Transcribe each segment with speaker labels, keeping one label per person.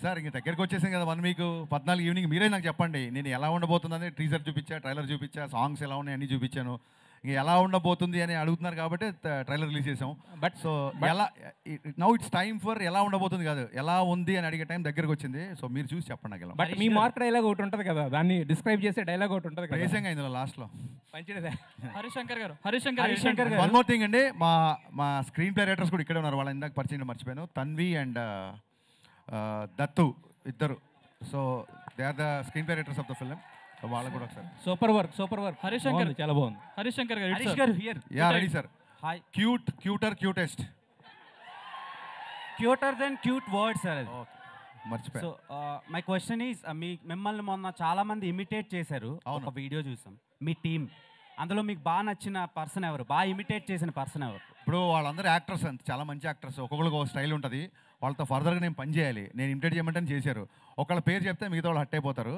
Speaker 1: Sir ఇంక దగ్గరికి వచ్చేసాం కదా 1 వీక్ 14 ఈవినింగ్ మీరే నాకు చెప్పండి నేను ఎలా ఉండబోతుందని టీజర్ చూపించా ట్రైలర్ చూపించా సాంగ్స్ ఎలా ఉన్నాయి అన్నీ చూపించాను ఇంక ఎలా ఉండబోతుంది అని అడుగుతున్నారు కాబట్టి ట్రైలర్ రిలీజ్ చేసాం బట్ సో ఎలా నౌ ఇట్స్ టైమ్ ఫర్ ఎలా ఉండబోతుంది కాదు ఎలా ఉంది అని అడిగే టైం దగ్గరకు వచ్చింది సో మీరు చూసి చెప్పండి నాకు
Speaker 2: బట్ మీ మార్క్ డైలాగ్ ఒకటి ఉంటుంది కదా దాన్ని డిస్క్రైబ్ చేసే డైలాగ్ ఒకటి ఉంటుంది కదా
Speaker 1: వేసంగా ఇందులో లాస్ట్లో
Speaker 2: మంచిదే
Speaker 3: హరిశంకర్ గారు
Speaker 1: వన్ మోర్ థింగ్ అండి మా స్క్రీన్ ప్లే రైటర్స్ కూడా ఇక్కడే ఉన్నారు వాళ్ళ ఇందాక పరిచయం మర్చిపోయాను తన్వి అండ్ దత్తు ఇద్దరు so they are the screenplay writers of the film వాళ్ళకు కూడా ఒకసారి
Speaker 2: సూపర్ వర్క్ హరిశంకర్ చాలా బాగుంది
Speaker 3: హరిశంకర్ గారు
Speaker 2: హరీష్ గారు here
Speaker 1: ya ready sir
Speaker 4: hi
Speaker 1: cutest
Speaker 4: cuter than cute word sir అది
Speaker 1: మర్చిపోయా
Speaker 4: సో మై క్వశ్చన్ ఈజ్ మిమ్మల్ని మొన్న చాలా మంది ఇమిటేట్ చేశారు ఒక వీడియో చూసాం మీ టీం అందులో మీకు బాగా నచ్చిన పర్సన్ ఎవరు బాగా ఇమిటేట్ చేసిన పర్సన్ ఎవరు
Speaker 1: ఇప్పుడు వాళ్ళందరూ యాక్టర్స్ అంత చాలా మంచి యాక్టర్స్ ఒక్కొక్కరికి ఒక స్టైల్ ఉంటుంది వాళ్ళతో ఫర్దర్గా నేను పని చేయాలి నేను ఇమిటేట్ చేయమంటే చేశారు ఒకళ్ళ పేరు చెప్తే మిగతా వాళ్ళు హట్ అయిపోతారు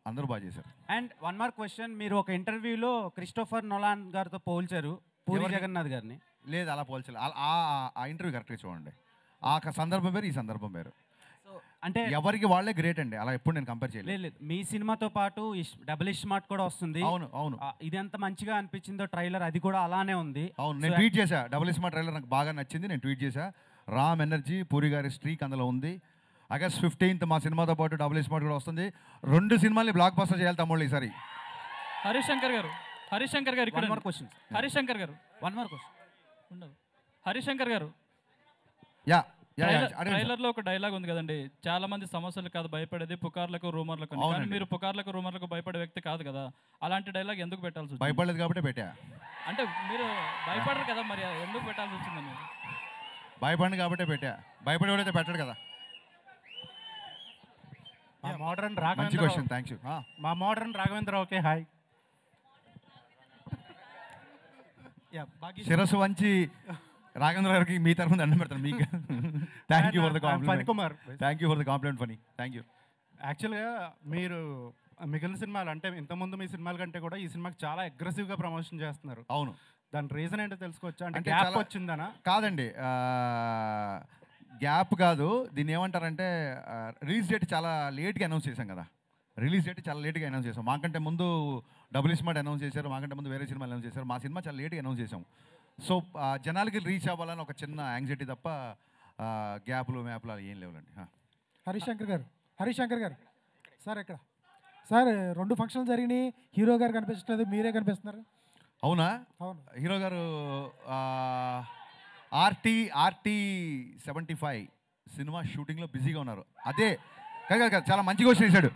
Speaker 1: అందరూ బాగా చేశారు
Speaker 4: అండ్ వన్ మోర్ క్వశ్చన్ మీరు ఒక ఇంటర్వ్యూలో క్రిస్టోఫర్ నొలాన్ గారితో పోల్చారు పూరి జగన్నాథ్ గారిని
Speaker 1: లేదు అలా పోల్చలేదు ఆ ఇంటర్వ్యూ కరెక్ట్గా చూడండి ఆ సందర్భం వేరు ఈ సందర్భం వేరు
Speaker 4: సో అంటే
Speaker 1: ఎవరికి వాళ్ళే గ్రేట్ అండి అలా ఎప్పుడు నేను కంపేర్ చేయలేదు
Speaker 4: లేదు మీ సినిమాతో పాటు డబుల్ స్మార్ట్ కూడా వస్తుంది
Speaker 1: అవును
Speaker 4: ఇది ఎంత మంచిగా అనిపించిందో ట్రైలర్ అది కూడా అలానే ఉంది
Speaker 1: అవును నేను ట్వీట్ చేశా డబుల్ స్మార్ట్ ట్రైలర్ నాకు బాగా నచ్చింది నేను ట్వీట్ చేశా రామ్ ఎనర్జీ పూరి గారి స్ట్రీక్ అందులో ఉంది August 15th మా సినిమాతో పాటు డబుల్ స్మార్ట్ కూడా వస్తుంది 2 సినిమాల్ని బ్లాక్ బస్టర్ చేయాలి తమ్ముళ్ళు ఈసారి
Speaker 3: హరిశంకర్ గారు ఇక్కడ
Speaker 4: వన్ మోర్ క్వశ్చన్
Speaker 3: హరిశంకర్ గారు
Speaker 4: వన్ మోర్ క్వశ్చన్
Speaker 3: ఉండదు హరిశంకర్ గారు
Speaker 1: యా
Speaker 3: ట్రైలర్ లో ఒక డైలాగ్ ఉంది కదండి చాలా మంది సమస్యలు కాదు భయపడేది పుకార్లకు రూమర్లకు కానీ మీరు పుకార్లకు రూమర్లకు భయపడే వ్యక్తి కాదు కదా అలాంటి డైలాగ్ ఎందుకు పెట్టాల్సి వచ్చింది
Speaker 1: భయపడలేదు కాబట్టి పెట్టా
Speaker 3: అంటే మీరు భయపడరు కదా మరి ఎందుకు పెట్టాల్సి వచ్చిందని
Speaker 1: భయపడింది కాబట్టే పెట్టా భయపడేవాడైతే పెట్టాడు కదా
Speaker 5: మోడర్న్
Speaker 1: మంచి క్వశ్చన్ థ్యాంక్ యూ
Speaker 5: మా మోడర్న్ రాఘవేంద్ర ఓకే హాయ్
Speaker 1: శిరస్సు వంచి రాఘవేంద్ర గారికి మీ తరఫున దండం పెడతాను మీకు thank you for the compliment
Speaker 5: Kumar
Speaker 1: thank you for the compliment Phani thank you
Speaker 5: యాక్చువల్గా మీరు మిగిలిన సినిమాలు అంటే ఇంతకుముందు మీ సినిమాల కంటే కూడా ఈ సినిమాకి చాలా అగ్రెసివ్గా ప్రమోషన్ చేస్తున్నారు
Speaker 1: అవును
Speaker 5: దాని రీజన్ ఏంటో తెలుసుకోవచ్చా అంటే
Speaker 1: అంటే
Speaker 5: గ్యాప్
Speaker 1: చాలా-
Speaker 5: వచ్చిందనా
Speaker 1: కాదండి గ్యాప్ కాదు దీన్ని ఏమంటారంటే రిలీజ్ డేట్ చాలా లేట్గా అనౌన్స్ చేశాం కదా రిలీజ్ డేట్ చాలా లేట్గా అనౌన్స్ చేసాం మాకంటే ముందు డబుల్ స్మార్ట్ అనౌన్స్ చేశారు మాకంటే ముందు వేరే సినిమాలు అనౌన్స్ చేశారు మా సినిమా చాలా లేట్గా అనౌన్స్ చేసాం సో జనాలకి రీచ్ అవ్వాలని ఒక చిన్న యాంగ్జైటీ తప్ప గ్యాప్లు మ్యాప్లు అలా ఏం లేవులండి
Speaker 6: హరిశంకర్ గారు సార్ ఇక్కడ సార్ 2 ఫంక్షన్లు జరిగినాయి హీరో గారు కనిపించట్లేదు మీరే కనిపిస్తున్నారు
Speaker 1: అవునా
Speaker 6: అవును
Speaker 1: హీరో గారు ఆర్టీ 75 సినిమా షూటింగ్లో బిజీగా ఉన్నారు అదే కాదు చాలా మంచి క్వశ్చన్ వేశాడు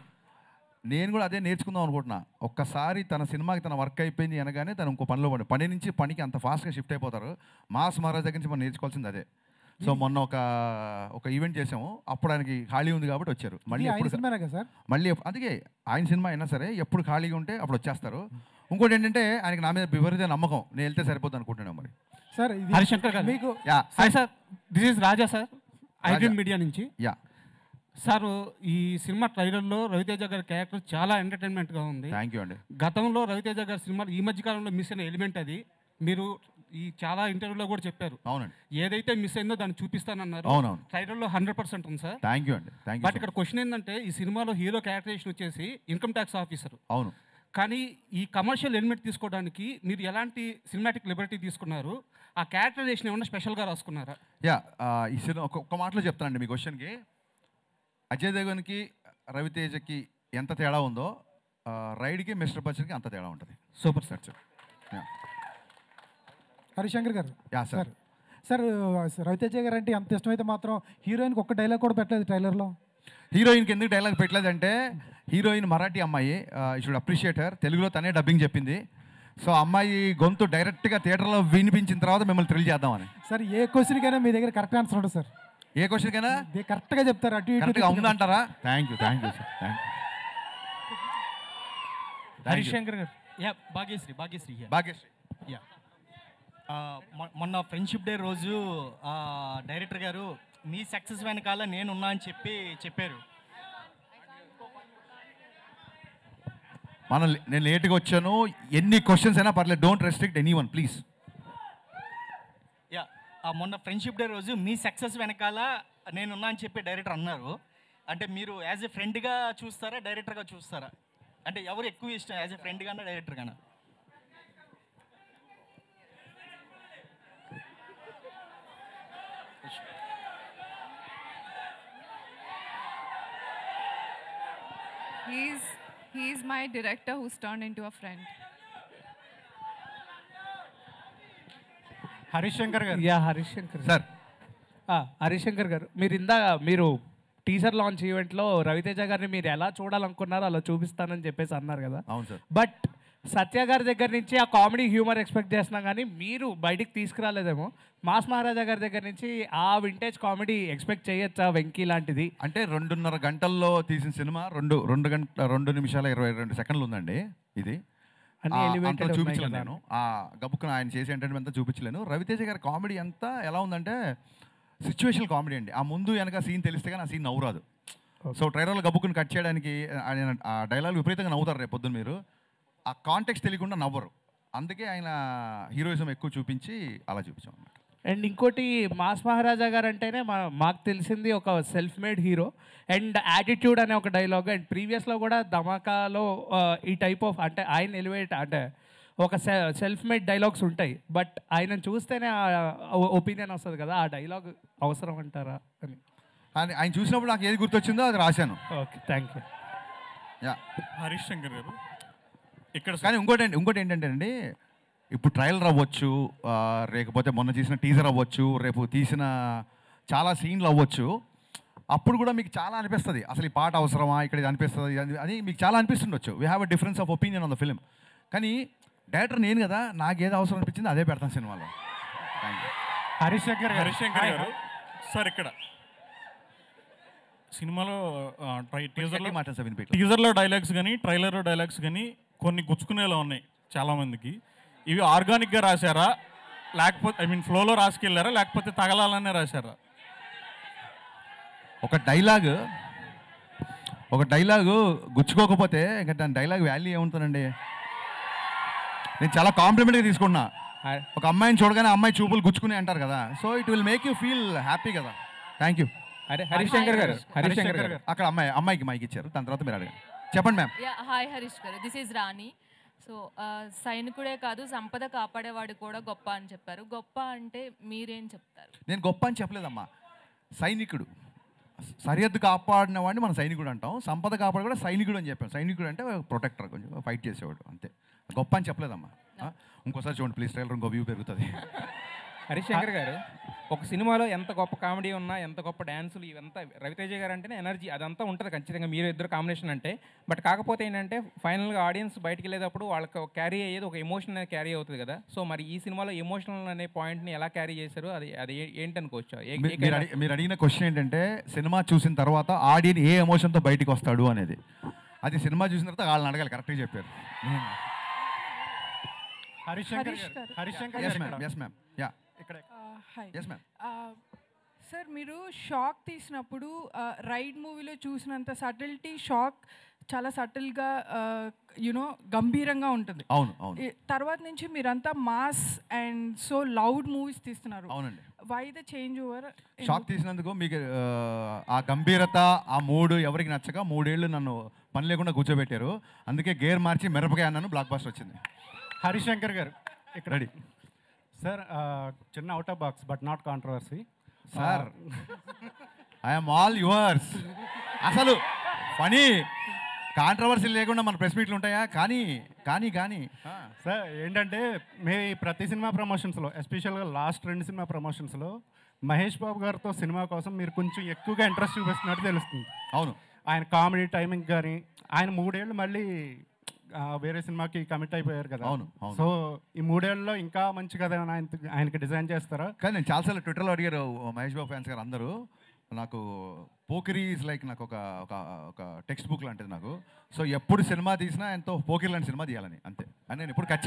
Speaker 1: నేను కూడా అదే నేర్చుకుందాం అనుకుంటున్నా ఒక్కసారి తన సినిమాకి తన వర్క్ అయిపోయింది అనగానే తను ఇంకో పనిలో పని నుంచి పనికి అంత ఫాస్ట్గా షిఫ్ట్ అయిపోతారు మాస్ మహారాజ్ దగ్గర నుంచి మనం నేర్చుకోవాల్సింది అదే సో మొన్న ఒక ఈవెంట్ చేసాము అప్పుడు ఆయనకి ఖాళీ ఉంది కాబట్టి వచ్చారు మళ్ళీ ఎప్పుడు
Speaker 6: సార్
Speaker 1: మళ్ళీ అందుకే ఆయన సినిమా అయినా సరే ఎప్పుడు ఖాళీగా ఉంటే అప్పుడు వచ్చేస్తారు ఇంకోటి ఏంటంటే ఆయనకి నా మీద విపరీత నమ్మకం నేను వెళ్తే సరిపోతుంది అనుకుంటున్నాను మరి
Speaker 6: సార్
Speaker 2: హరిశంకర్ గారు
Speaker 6: మీకు
Speaker 2: hi sir this is Raja sir iDream media నుంచి
Speaker 1: యా
Speaker 2: సార్ ఈ సినిమా ట్రైలర్లో రవితేజ గారి క్యారెక్టర్ చాలా ఎంటర్టైన్మెంట్గా ఉంది
Speaker 1: థ్యాంక్ యూ అండి
Speaker 2: గతంలో రవితేజ గారి సినిమా ఈ మధ్య కాలంలో మిస్ అయిన ఎలిమెంట్ అది మీరు ఈ చాలా ఇంటర్వ్యూలో కూడా చెప్పారు
Speaker 1: అవునండి
Speaker 2: ఏదైతే మిస్ అయిందో దాన్ని చూపిస్తానన్నారు
Speaker 1: అవునవును
Speaker 2: ట్రైలర్లో 100% ఉంది సార్
Speaker 1: థ్యాంక్ యూ అండి థ్యాంక్ యూ
Speaker 2: బట్ ఇక్కడ క్వశ్చన్ ఏంటంటే ఈ సినిమాలో హీరో క్యారెక్టరేషన్ వచ్చేసి ఇన్కమ్ ట్యాక్స్ ఆఫీసర్
Speaker 1: అవును
Speaker 2: కానీ ఈ కమర్షియల్ ఎలిమెంట్ తీసుకోవడానికి మీరు ఎలాంటి సినిమాటిక్ లిబర్టీ తీసుకున్నారు ఆ క్యారెక్టరైజేషన్ ఏమన్నా స్పెషల్గా రాసుకున్నారా
Speaker 1: యా ఈ సినిమా ఒక్క మాటలో చెప్తానండి మీ క్వశ్చన్కి అజయ్ దేవగన్కి రవితేజకి ఎంత తేడా ఉందో రైడ్కి మిస్టర్ బచ్చన్కి అంత తేడా ఉంటుంది
Speaker 2: సూపర్ సార్
Speaker 6: హరిశంకర్ గారు
Speaker 1: యా సార్
Speaker 6: సార్ రవితేజ గారు అంటే అంత ఇష్టమైతే మాత్రం హీరోయిన్కి ఒక్క డైలాగ్ కూడా పెట్టలేదు ట్రైలర్లో
Speaker 1: హీరోయిన్కి ఎందుకు డైలాగ్ పెట్టలేదంటే హీరోయిన్ మరాఠీ అమ్మాయి షుడ్ అప్రిషియేట్ హర్ తెలుగులో తనే డబ్బింగ్ చెప్పింది సో అమ్మాయి గొంతు డైరెక్ట్గా థియేటర్లో వినిపించిన తర్వాత మిమ్మల్ని థ్రిల్ చేద్దామని
Speaker 6: సార్ ఏ క్వశ్చన్కైనా మీ దగ్గర కరెక్ట్ ఆన్సర్ ఉంటుంది సార్
Speaker 1: ఏ క్వశ్చన్కైనా
Speaker 6: కరెక్ట్గా చెప్తారు అటు
Speaker 1: కరెక్ట్గా ఉందంటారా thank you sir thank
Speaker 3: Harishankar గారు యా భాగ్యశ్రీ
Speaker 1: భాగ్యశ్రీ
Speaker 3: యా మొన్న ఫ్రెండ్షిప్ డే రోజు డైరెక్టర్ గారు మీ సక్సెస్ వెనకాల నేనున్నా అని చెప్పారు
Speaker 1: నేను లేట్గా వచ్చాను ఎన్ని క్వశ్చన్స్ అయినా పర్లేదు don't restrict any one please
Speaker 3: yeah మొన్న ఫ్రెండ్షిప్ డే రోజు మీ సక్సెస్ వెనకాల
Speaker 7: నేనున్నా అని చెప్పి డైరెక్టర్ అన్నారు. అంటే మీరు యాజ్ ఎ ఫ్రెండ్గా చూస్తారా, డైరెక్టర్గా చూస్తారా? అంటే ఎవరు ఎక్కువ ఇష్టం, as a friend Gaana director Gaana?
Speaker 8: He's my director who's turned into a friend.
Speaker 5: Harish Shankar గారు.
Speaker 2: యా హరీష్ శంకర్
Speaker 1: సార్
Speaker 2: హరీష్ శంకర్ గారు, మీరు టీజర్ లాంచ్ ఈవెంట్లో రవితేజ గారిని మీరు ఎలా చూడాలనుకున్నారో అలా చూపిస్తానని చెప్పేసి అన్నారు కదా.
Speaker 1: అవును సార్.
Speaker 2: బట్ సత్య గారి దగ్గర నుంచి ఆ కామెడీ హ్యూమర్ ఎక్స్పెక్ట్ చేస్తున్నాం, కానీ మీరు బయటికి తీసుకురాలేదేమో. మాస్ మహారాజా గారి దగ్గర నుంచి ఆ వింటేజ్ కామెడీ ఎక్స్పెక్ట్ చేయొచ్చా వెంకీ లాంటిది?
Speaker 1: అంటే 2.5 గంటల్లో తీసిన సినిమా 2 నిమిషాల 22 సెకండ్లు ఉందండి. ఇది
Speaker 2: అన్ని elevated
Speaker 1: అంతా
Speaker 2: ఉన్నాయి
Speaker 1: చూపించలేను
Speaker 2: కదా.
Speaker 1: నేను. ఆ గబుక్కున ఆయన చేసే ఎంటర్టైన్మెంట్ అంతా చూపించలేను. రవితేజ గారి కామెడీ అంతా ఎలా ఉందంటే సిచ్యువేషనల్ కామెడీ అండి. ఆ ముందు వెనక సీన్ తెలిస్తే కానీ ఆ సీన్ నవ్వురాదు. సో ట్రైలర్లో గబుక్కుని కట్ చేయడానికి ఆయన ఆ డైలాగ్ విపరీతంగా నవ్వుతారు రేపు పొద్దున్న. మీరు ఆ కాంటెక్స్ట్ తెలియకుండా నవ్వరు. అందుకే ఆయన హీరోయిజం ఎక్కువ చూపించి అలా చూపించాం అన్నమాట.
Speaker 2: అండ్ ఇంకోటి, మాస్ మహారాజా గారు అంటేనే మాకు తెలిసింది ఒక self made hero and attitude అనే ఒక డైలాగ్. అండ్ ప్రీవియస్లో కూడా ధమాకాలో ఈ టైప్ ఆఫ్ అంటే ఆయన ఎలివేట్ అంటే ఒక సెల్ఫ్ మేడ్ డైలాగ్స్ ఉంటాయి. బట్ ఆయనను చూస్తేనే ఒపీనియన్ వస్తుంది కదా, ఆ డైలాగ్ అవసరం అంటారా అని.
Speaker 1: ఆయన చూసినప్పుడు నాకు ఏది గుర్తొచ్చిందో అది రాశాను.
Speaker 2: Okay, thank you.
Speaker 1: Yeah
Speaker 9: Harish Shankar గారు ఇక్కడ.
Speaker 1: కానీ ఇంకోటి ఏంటంటే అండి, ఇప్పుడు ట్రయలర్ అవ్వచ్చు, లేకపోతే మొన్న తీసిన టీజర్ అవ్వచ్చు, రేపు తీసిన చాలా సీన్లు అవ్వచ్చు. అప్పుడు కూడా మీకు చాలా అనిపిస్తుంది అసలు ఈ పాట అవసరమా, ఇక్కడ ఇది అనిపిస్తుంది అని మీకు చాలా అనిపిస్తుండొచ్చు. We have a difference of opinion on the film. కానీ డైరెక్టర్ నేను కదా, నాకు ఏది అవసరం అనిపించింది అదే పెడతాను సినిమాలో. Thank you.
Speaker 5: హరీష్ శంకర్
Speaker 9: గారు సార్, ఇక్కడ సినిమాలో టీజర్లో డైలాగ్స్ కానీ ట్రైలర్లో డైలాగ్స్ కానీ కొన్ని గుచ్చుకునేలా ఉన్నాయి చాలామందికి. ఇవి ఆర్గానిక్గా రాశారా, లేకపోతే ఫ్లోలో రాసుకెళ్ళారా, లేకపోతే తగలాలనే రాశారా?
Speaker 1: ఒక డైలాగు గుచ్చుకోకపోతే ఇంకా దాని డైలాగ్ వాల్యూ ఏముంటుందండి? నేను చాలా కాంప్లిమెంట్గా తీసుకున్నా. ఒక అమ్మాయిని చూడగానే అమ్మాయి చూపులు గుచ్చుకుని అంటారు కదా, so it will make you feel happy కదా. Thank you.
Speaker 2: హరీష్ శంకర్ గారు,
Speaker 1: అక్కడ అమ్మాయికి మైక్ ఇచ్చారు, దాని తర్వాత మీరు అడగండి. చెప్పండి మ్యామ్.
Speaker 10: హాయ్ హరీష్ గారు, దిస్ ఈజ్ రాణి. సో సైనికుడే కాదు సంపద కాపాడేవాడు కూడా గొప్ప అని చెప్పారు. గొప్ప అంటే మీరేం చెప్తారు?
Speaker 1: నేను గొప్ప అని చెప్పలేదమ్మా. సైనికుడు, సరిహద్దు కాపాడిన వాడిని మనం సైనికుడు అంటాం. సంపద కాపాడు కూడా సైనికుడు అని చెప్పాం. సైనికుడు అంటే ప్రొటెక్టర్, కొంచెం ఫైట్ చేసేవాడు, అంతే. గొప్ప అని చెప్పలేదమ్మా. ఇంకోసారి చూడండి ప్లీజ్, ట్రైలర్ ఇంకో వ్యూ పెరుగుతుంది.
Speaker 11: హరీష్ శంకర్ గారు, ఒక సినిమాలో ఎంత గొప్ప కామెడీ ఉన్నా, ఎంత గొప్ప డ్యాన్సులు, ఇవంతా రవితేజ గారు అంటేనే ఎనర్జీ అదంతా ఉంటుంది ఖచ్చితంగా, మీరు ఇద్దరు కాంబినేషన్ అంటే. బట్ కాకపోతే ఏంటంటే ఫైనల్గా ఆడియన్స్ బయటికి వెళ్ళేటప్పుడు వాళ్ళకి క్యారీ అయ్యేది ఒక ఎమోషన్ అనేది క్యారీ అవుతుంది కదా. సో మరి ఈ సినిమాలో ఎమోషనల్ అనే పాయింట్ని ఎలా క్యారీ చేశారు, అది ఏంటనుకోవచ్చు?
Speaker 1: మీరు అడిగిన క్వశ్చన్ ఏంటంటే సినిమా చూసిన తర్వాత ఆడియన్ ఏ ఎమోషన్తో బయటికి వస్తాడు అనేది. అది సినిమా చూసిన తర్వాత వాళ్ళని అడగాలి. కరెక్ట్గా చెప్పారు.
Speaker 5: Harish Shankar
Speaker 1: yes ma'am. Ya
Speaker 12: hi.
Speaker 1: Yes ma'am.
Speaker 12: Sir, మీరు షాక్ తీసినప్పుడు రైడ్ మూవీలో చూసినంత సటిల్టీ షాక్ చాలా సటిల్గా గంభీరంగా ఉంటుంది.
Speaker 1: అవును.
Speaker 12: తర్వాత నుంచి మీరంతా mass and so loud movies తీస్తున్నారు.
Speaker 1: అవునండి.
Speaker 12: Why the change over?
Speaker 1: Shock తీసినందుకు మీకు ఆ గంభీరత, ఆ మూడు ఎవరికి నచ్చక 3 ఏళ్ళు నన్ను పని లేకుండా కూర్చోబెట్టారు. అందుకే గేర్ మార్చి మిరపకాయ అన్నాను, బ్లాక్ బస్టర్ వచ్చింది.
Speaker 5: హరీష్ శంకర్ గారు ఇక్కడ రెడీ. సార్, చిన్న out of box but not controversy.
Speaker 1: Sir, I'm all yours. అసలు ఫనీ కాంట్రవర్సీ లేకుండా మన ప్రెస్ మీట్లు ఉంటాయా? కానీ
Speaker 5: సార్ ఏంటంటే మీ ప్రతి సినిమా ప్రమోషన్స్లో, ఎస్పెషల్గా లాస్ట్ 2 సినిమా ప్రమోషన్స్లో మహేష్ బాబు గారితో సినిమా కోసం మీరు కొంచెం ఎక్కువగా ఇంట్రెస్ట్ చూపిస్తున్నట్టు తెలుస్తుంది.
Speaker 1: అవును.
Speaker 5: ఆయన కామెడీ టైమింగ్ కానీ, ఆయన 3 ఏళ్ళు మళ్ళీ వేరే సినిమాకి కమిట్ అయిపోయారు కదా.
Speaker 1: అవును.
Speaker 5: సో ఈ 3 ఏళ్ళలో ఇంకా మంచి కథ ఆయనకి డిజైన్ చేస్తారా?
Speaker 1: కానీ నేను చాలాసార్లు ట్విట్టర్లో అడిగారు మహేష్ బాబు ఫ్యాన్స్ గారు అందరూ. నాకు పోకిరీ ఈజ్ లైక్ నాకు ఒక టెక్స్ట్ బుక్ లాంటిది నాకు. సో ఎప్పుడు సినిమా తీసినా ఎంతో పోకిరీ లాంటి సినిమా తీయాలని, అంతే. అని నేను ఇప్పుడు